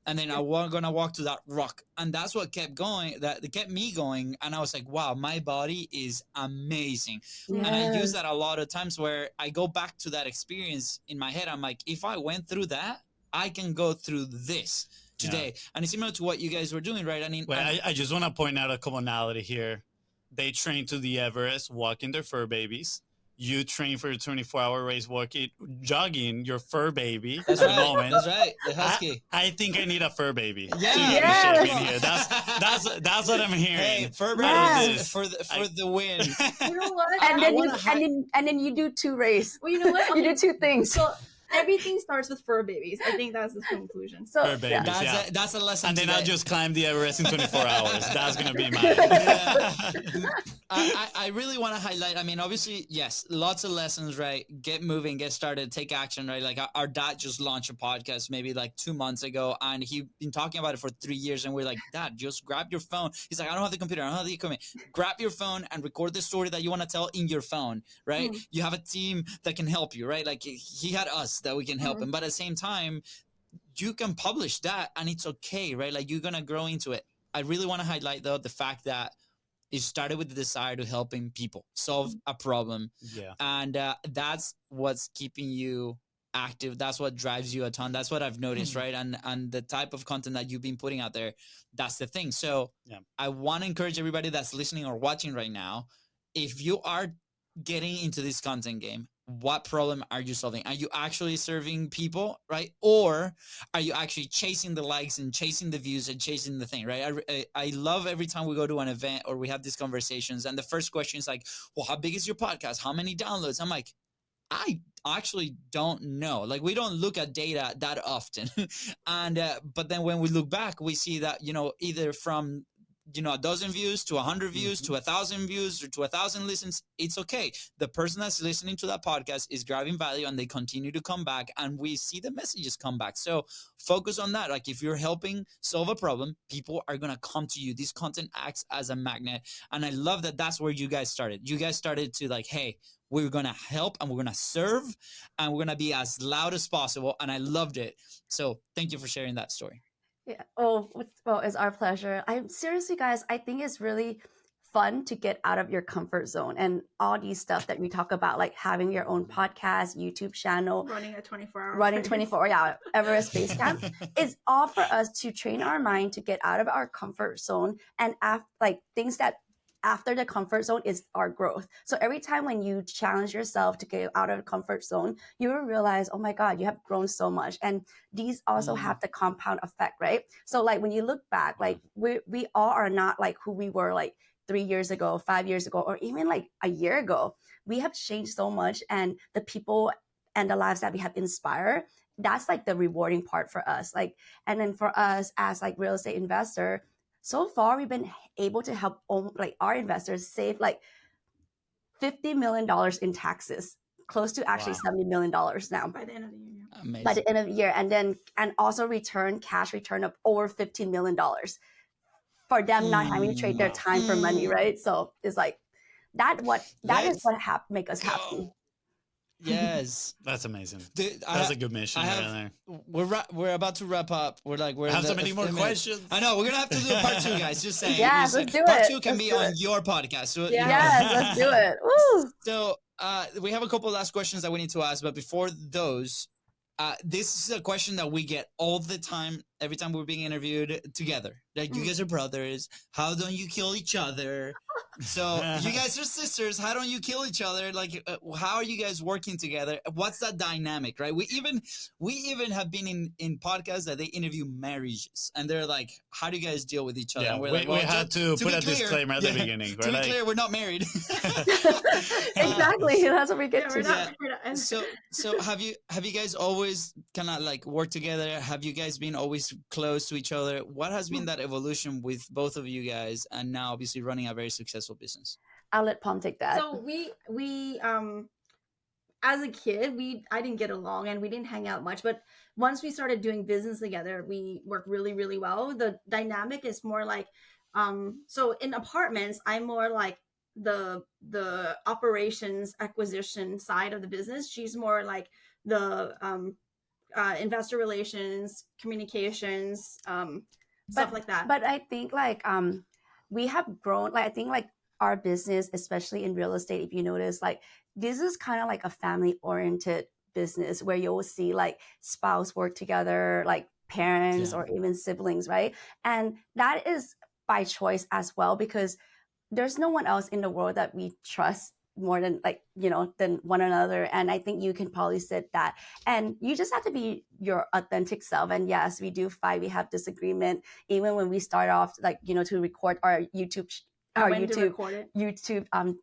And then I'm gonna walk to that rock, and that's what kept going. That kept me going, and I was like, "Wow, my body is amazing." Yes. And I use that a lot of times where I go back to that experience in my head. I'm like, if I went through that, I can go through this today. Yeah. And it's similar to what you guys were doing, right? I mean, I just want to point out a commonality here. They train to the Everest, walking their fur babies. You train for your 24-hour race, jogging your fur baby. That's right. Moment. That's right. The husky. I think I need a fur baby. Yeah. To get me shape in here. That's what I'm hearing. Hey, fur babies for the win. You know what? And then you do 2 races. Well, you know what? You do 2 things. So everything starts with fur babies. I think that's the conclusion. So fur babies, that's a lesson. And then I'll just climb the Everest in 24 hours. That's gonna be mine. I really want to highlight. I mean, obviously, yes, lots of lessons, right? Get moving, get started, take action, right? Like our dad just launched a podcast maybe like 2 months ago, and he'd been talking about it for 3 years. And we're like, Dad, just grab your phone. He's like, I don't have the computer. I don't have the equipment. Grab your phone and record the story that you want to tell in your phone, right? You have a team that can help you, right? Like he had us that we can help him, but at the same time, you can publish that and it's okay, right? Like you're gonna grow into it. I really want to highlight though the fact that it started with the desire to helping people solve a problem, and that's what's keeping you active. That's what drives you a ton. That's what I've noticed, right? And the type of content that you've been putting out there, that's the thing. So I want to encourage everybody that's listening or watching right now, if you are getting into this content game, what problem are you solving? Are you actually serving people, right? Or are you actually chasing the likes and chasing the views and chasing the thing, right? I love every time we go to an event or we have these conversations and the first question is like, well, how big is your podcast? How many downloads? I'm like, I actually don't know. Like we don't look at data that often. And, but then when we look back, we see that, either from 1,000 views to 100 views to 1,000 views or to 1,000 listens, it's okay. The person that's listening to that podcast is driving value and they continue to come back and we see the messages come back. So focus on that. Like if you're helping solve a problem, people are going to come to you. This content acts as a magnet. And I love that that's where you guys started. You guys started to like, hey, we're going to help and we're going to serve and we're going to be as loud as possible. And I loved it. So thank you for sharing that story. Yeah. Oh, well, it's our pleasure. Seriously, guys, I think it's really fun to get out of your comfort zone and all these stuff that we talk about, like having your own podcast, YouTube channel, running a 24-hour Everest Base Camp is all for us to train our mind to get out of our comfort zone and things that after the comfort zone is our growth. So every time when you challenge yourself to get out of the comfort zone, you will realize, oh my God, you have grown so much. And these also have the compound effect, right? So like when you look back, like we all are not like who we were like 3 years ago, 5 years ago, or even like a year ago. We have changed so much, and the people and the lives that we have inspired, that's like the rewarding part for us. Like, and then for us as like real estate investor, so far, we've been able to help our investors save like $50 million in taxes, close to actually $70 million now. By the end of the year. Amazing. By the end of the year. And also cash return of over $15 million for them not having to trade their time for money, right? So it's like, that is what make us happy. Yes, that's amazing. That's a good mission. We're about to wrap up. We're have so many more questions. I know we're gonna have to do a part 2, guys. Just saying. Yeah, let's do it. Part 2 can be on your podcast. So, yes, let's do it. Woo. So we have a couple last questions that we need to ask, but before those, this is a question that we get all the time. Every time we're being interviewed together, like you guys are brothers. How don't you kill each other? So you guys are sisters. How don't you kill each other? Like, how are you guys working together? What's that dynamic, right? We even have been in podcasts that they interview marriages, and they're like, "How do you guys deal with each other?" Yeah, and we're we, like, we "Well, had to put a disclaimer at the beginning. To be clear, we're not married." Exactly. That's what we get to. So have you guys always kind of like worked together? Have you guys been always close to each other? What has been that evolution with both of you guys, and now obviously running a very successful business? I'll let Palm take that. So we as a kid, I didn't get along and we didn't hang out much, but once we started doing business together, we work really, really well. The dynamic is more like, so in apartments, I'm more like the operations acquisition side of the business. She's more like the investor relations, communications, stuff like that. But I think like we have grown. Like I think like our business, especially in real estate, if you notice, like this is kind of like a family-oriented business where you'll see like spouse work together, like parents or even siblings, right? And that is by choice as well, because there's no one else in the world that we trust more than like, you know, than one another. And I think you can probably say that. And you just have to be your authentic self. And yes, we do fight. We have disagreement. Even when we start off, like, you know, to record our YouTube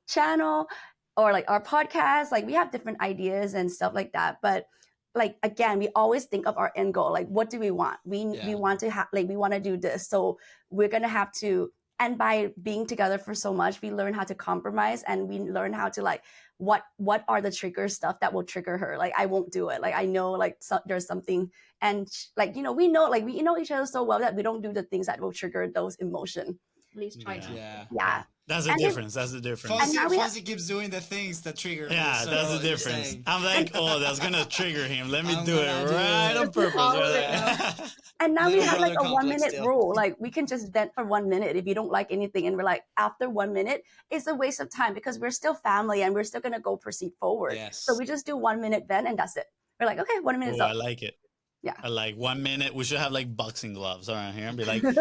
channel or like our podcast, like we have different ideas and stuff like that. But like, again, we always think of our end goal. Like, what do we want? We want to have, like, we want to do this. So we're going to have to, and by being together for so much, we learn how to compromise, and we learn how to like, what are the trigger stuff that will trigger her? Like, I won't do it. Like, I know like there's something, and like, you know, we know each other so well that we don't do the things that will trigger those emotions. At least try to. Yeah. That's the difference. That's the difference. Fonzie keeps doing the things that trigger me. Yeah, so that's the difference. I'm like, oh, that's gonna trigger him. Let me do it right on purpose. And now we have like a 1 minute rule. Like we can just vent for 1 minute if you don't like anything. And we're like, after 1 minute, it's a waste of time because we're still family and we're still going to go proceed forward. Yes. So we just do 1 minute vent and that's it. We're like, okay, 1 minute's up. I like it. Yeah. I like 1 minute. We should have like boxing gloves around here and be like, 1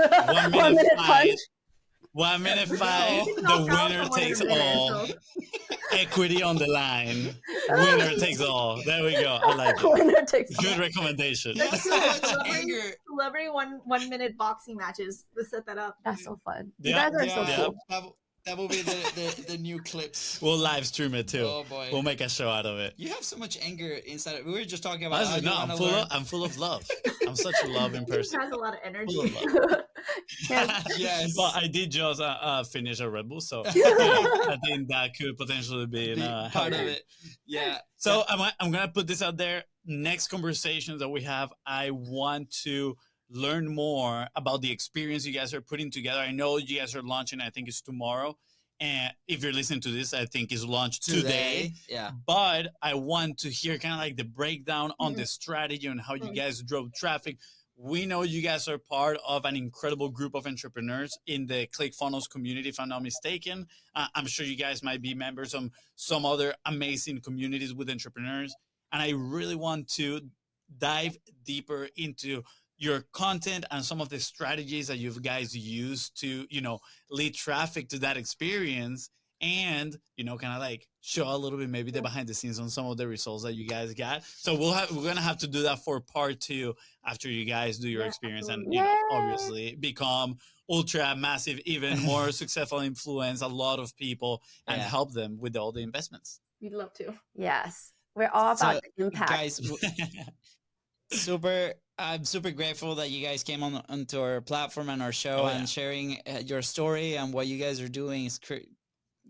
minute fight. 1 minute fight. The winner takes all. Equity on the line. Winner takes all. There we go. I like it. Winner takes Good recommendation. Celebrity 1 minute boxing matches. Let's set that up. That's so fun. You guys are so cool. That will be the new clips. We'll live stream it too. Oh boy, we'll make a show out of it. You have so much anger inside. We were just talking about. Honestly, no, I'm full of love. I'm such a loving person. He has a lot of energy. Yes. Well, I did just finish a Red Bull, so I think that could potentially be part of it. Yeah. So I'm gonna put this out there. Next conversations that we have, I want to learn more about the experience you guys are putting together. I know you guys are launching, I think it's tomorrow. And if you're listening to this, I think it's launched today. Yeah. But I want to hear kind of like the breakdown on the strategy and how you guys drove traffic. We know you guys are part of an incredible group of entrepreneurs in the ClickFunnels community, if I'm not mistaken. I'm sure you guys might be members of some other amazing communities with entrepreneurs. And I really want to dive deeper into your content and some of the strategies that you guys use to, you know, lead traffic to that experience and, you know, kind of like show a little bit maybe the behind the scenes on some of the results that you guys got. So we're going to have to do that for part 2 after you guys do your experience and, you know, obviously become ultra massive, even more successful, influence a lot of people and help them with all the investments. We'd love to. Yes. We're all about the impact. Guys, I'm super grateful that you guys came onto our platform and our show and sharing your story and what you guys are doing is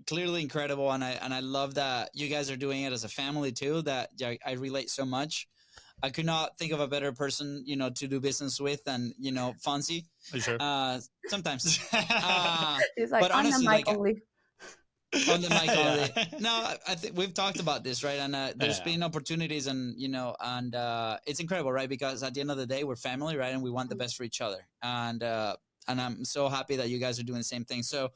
clearly incredible. And I love that you guys are doing it as a family too, that I relate so much. I could not think of a better person, you know, to do business with than, you know, Fonzie. Are you sure? Sometimes. He's like, but honestly, on the mic only. On the mic only. No, I think we've talked about this, right? And there's been opportunities and, you know, and it's incredible, right? Because at the end of the day, we're family, right? And we want the best for each other. And I'm so happy that you guys are doing the same thing. So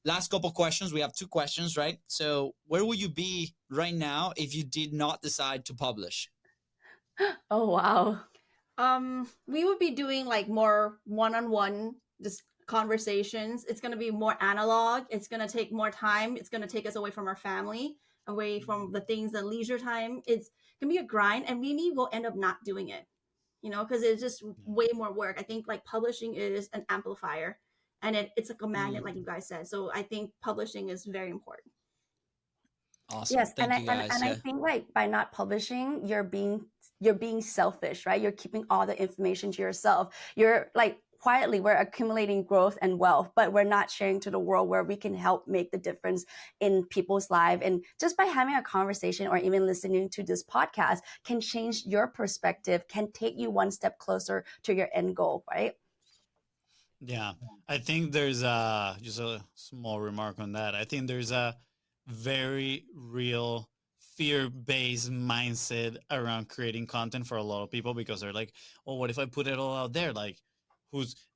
last couple questions. We have 2 questions, right? So where would you be right now if you did not decide to publish? Oh, wow. We would be doing like more one-on-one conversations. It's going to be more analog. It's going to take more time. It's going to take us away from our family, away from the things, the leisure time. It's going to be a grind, and maybe we'll end up not doing it, because it's just way more work. I think like publishing is an amplifier, and it's like a magnet, like you guys said. So I think publishing is very important. Awesome. Yes, Thank you guys. I think like by not publishing, you're being selfish, right? You're keeping all the information to yourself. You're like quietly we're accumulating growth and wealth, but we're not sharing to the world where we can help make the difference in people's lives. And just by having a conversation or even listening to this podcast can change your perspective, can take you one step closer to your end goal, right? Yeah, I think there's just a small remark on that. I think there's a very real fear-based mindset around creating content for a lot of people, because they're like, oh, what if I put it all out there? Like,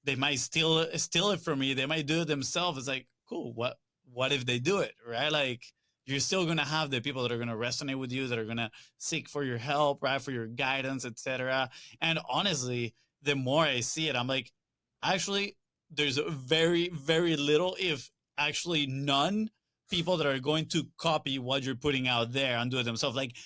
they might steal it from me. They might do it themselves. It's like, cool. What if they do it, right? Like, you're still gonna have the people that are gonna resonate with you, that are gonna seek for your help, right, for your guidance, etc. And honestly, the more I see it, I'm like, actually, there's a very, very little, if actually none, people that are going to copy what you're putting out there and do it themselves. Like,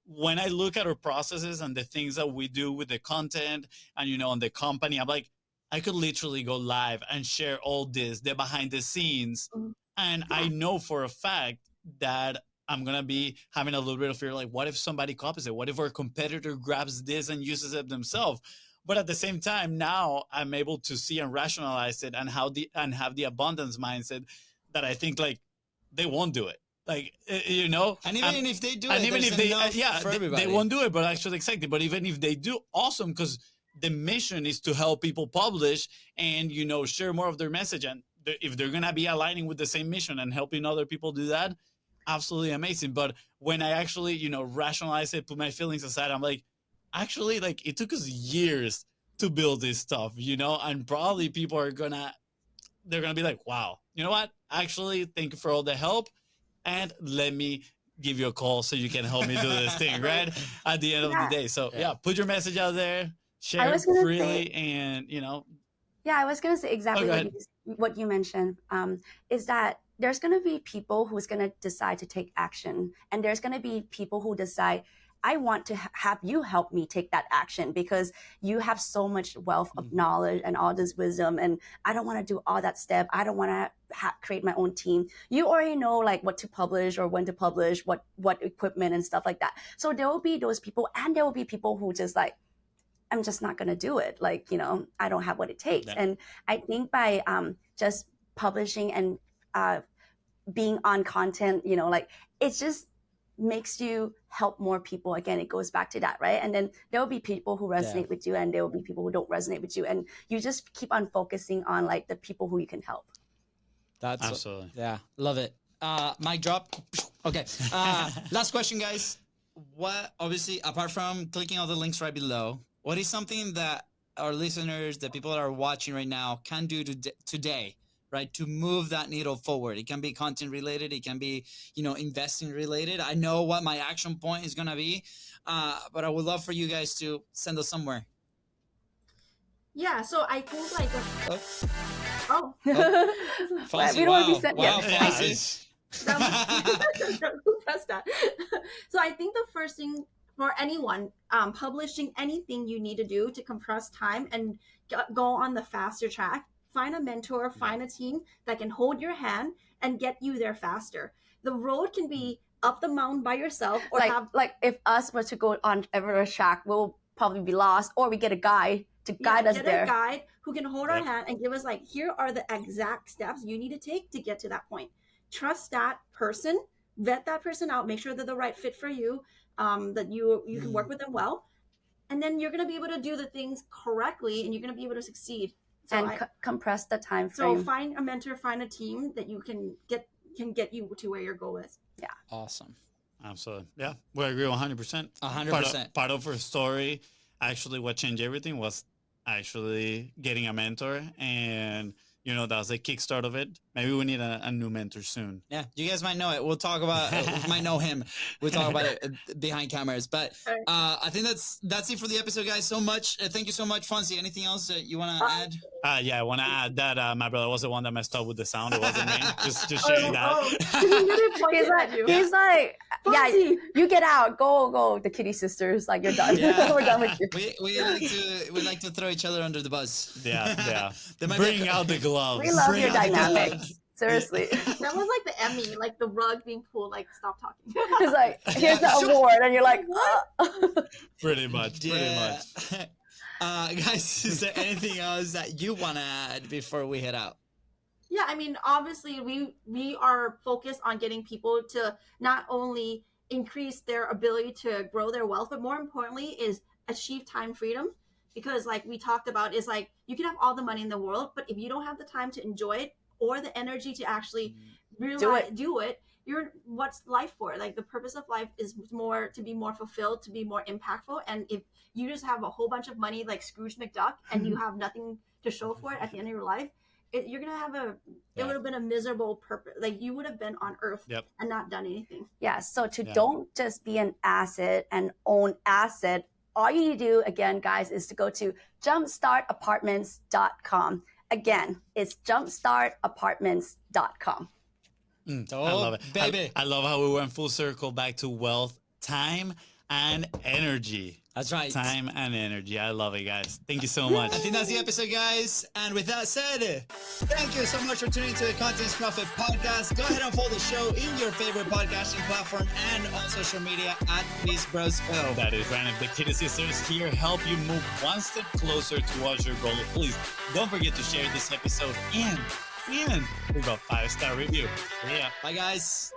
when I look at our processes and the things that we do with the content and, on the company, I'm like, I could literally go live and share all this, the behind the scenes. And I know for a fact that I'm going to be having a little bit of fear. Like, what if somebody copies it? What if our competitor grabs this and uses it themselves? But at the same time, now I'm able to see and rationalize it and have the abundance mindset that I think like they won't do it. Like, and even if they do it, even if they won't do it, but actually exactly. But even if they do, awesome, because the mission is to help people publish and share more of their message. And if they're gonna be aligning with the same mission and helping other people do that, absolutely amazing. But when I actually rationalize it, put my feelings aside, I'm like, actually, like, it took us years to build this stuff, and probably people they're gonna be like, wow, you know what? Actually, thank you for all the help, and let me give you a call so you can help me do this thing, right? At the end of the day. So put your message out there, share freely, and Yeah, I was gonna say exactly what you mentioned. Is that there's gonna be people who's gonna decide to take action, and there's gonna be people who decide, I want to have you help me take that action because you have so much wealth of knowledge and all this wisdom, and I don't want to do all that step. I don't want to create my own team. You already know like what to publish or when to publish, what equipment and stuff like that. So there will be those people, and there will be people who just like, I'm just not going to do it. Like, I don't have what it takes. Yeah. And I think by just publishing and being on content, like it just makes you help more people. Again, it goes back to that, right? And then there will be people who resonate with you, and there will be people who don't resonate with you. And you just keep on focusing on like the people who you can help. That's absolutely. Yeah. Love it. Mic drop. Okay. Last question, guys. What, obviously, apart from clicking all the links right below, what is something that our listeners, the people that are watching right now, can do today, right, to move that needle forward? It can be content related. It can be, investing related. I know what my action point is going to be, but I would love for you guys to send us somewhere. Yeah, so I think like... FONZI, we don't want to be sent yet. Who pressed that? So I think the first thing for anyone publishing anything you need to do to compress time and go on the faster track, find a mentor, find a team that can hold your hand and get you there faster. The road can be up the mountain by yourself, or like if us were to go on Everest track, we'll probably be lost, or we get a guide to guide us there. Get a guide who can hold our hand and give us like, here are the exact steps you need to take to get to that point. Trust that person, vet that person out, make sure they're the right fit for you, that you can work with them well, and then you're going to be able to do the things correctly, and you're going to be able to succeed. So and compress the time frame. So find a mentor, find a team that you can get you to where your goal is. Yeah. Awesome. Absolutely. Yeah. We agree 100%. 100%. Part of her story, actually what changed everything was actually getting a mentor and that was a kickstart of it. Maybe we need a new mentor soon. Yeah, you guys might know it. We'll talk about might know him. We'll talk about it behind cameras. But I think that's it for the episode, guys. So much. Thank you so much, Fonzie. Anything else that you want to add? Yeah, I want to add that my brother was the one that messed up with the sound. It wasn't me. Just sharing that. He's like, yeah, you get out. Go. The Kitti sisters. Like, you're done. Yeah. We're done with you. We like to throw each other under the bus. Yeah. Bring out the gloves. We love your dynamics. Seriously. That was like the Emmy, like the rug being pulled, like, stop talking. It's like, here's the award. And you're like, Pretty much. Guys, is there anything else that you want to add before we head out? Yeah, I mean, obviously, we are focused on getting people to not only increase their ability to grow their wealth, but more importantly is achieve time freedom. Because like we talked about, is like you can have all the money in the world, but if you don't have the time to enjoy it or the energy to actually do it, what's life for? Like the purpose of life is more to be more fulfilled, to be more impactful. And if you just have a whole bunch of money like Scrooge McDuck and you have nothing to show for it at the end of your life, you're gonna have it would have been a miserable purpose. Like you would have been on Earth and not done anything. Yeah. So don't just be an asset and own asset. All you need to do, again, guys, is to go to jumpstartapartments.com. Again, it's jumpstartapartments.com. I love it. Baby. I love how we went full circle back to wealth, time, and energy. That's right. Time and energy. I love it, guys. Thank you so much. I think that's the episode, guys. And with that said, thank you so much for tuning into the Contents Profit Podcast. Go ahead and follow the show in your favorite podcasting platform and on social media at BIZBROS. That is right. And the Kitti sisters here help you move one step closer towards your goal. Please don't forget to share this episode and leave a 5-star review. Yeah. Bye, guys.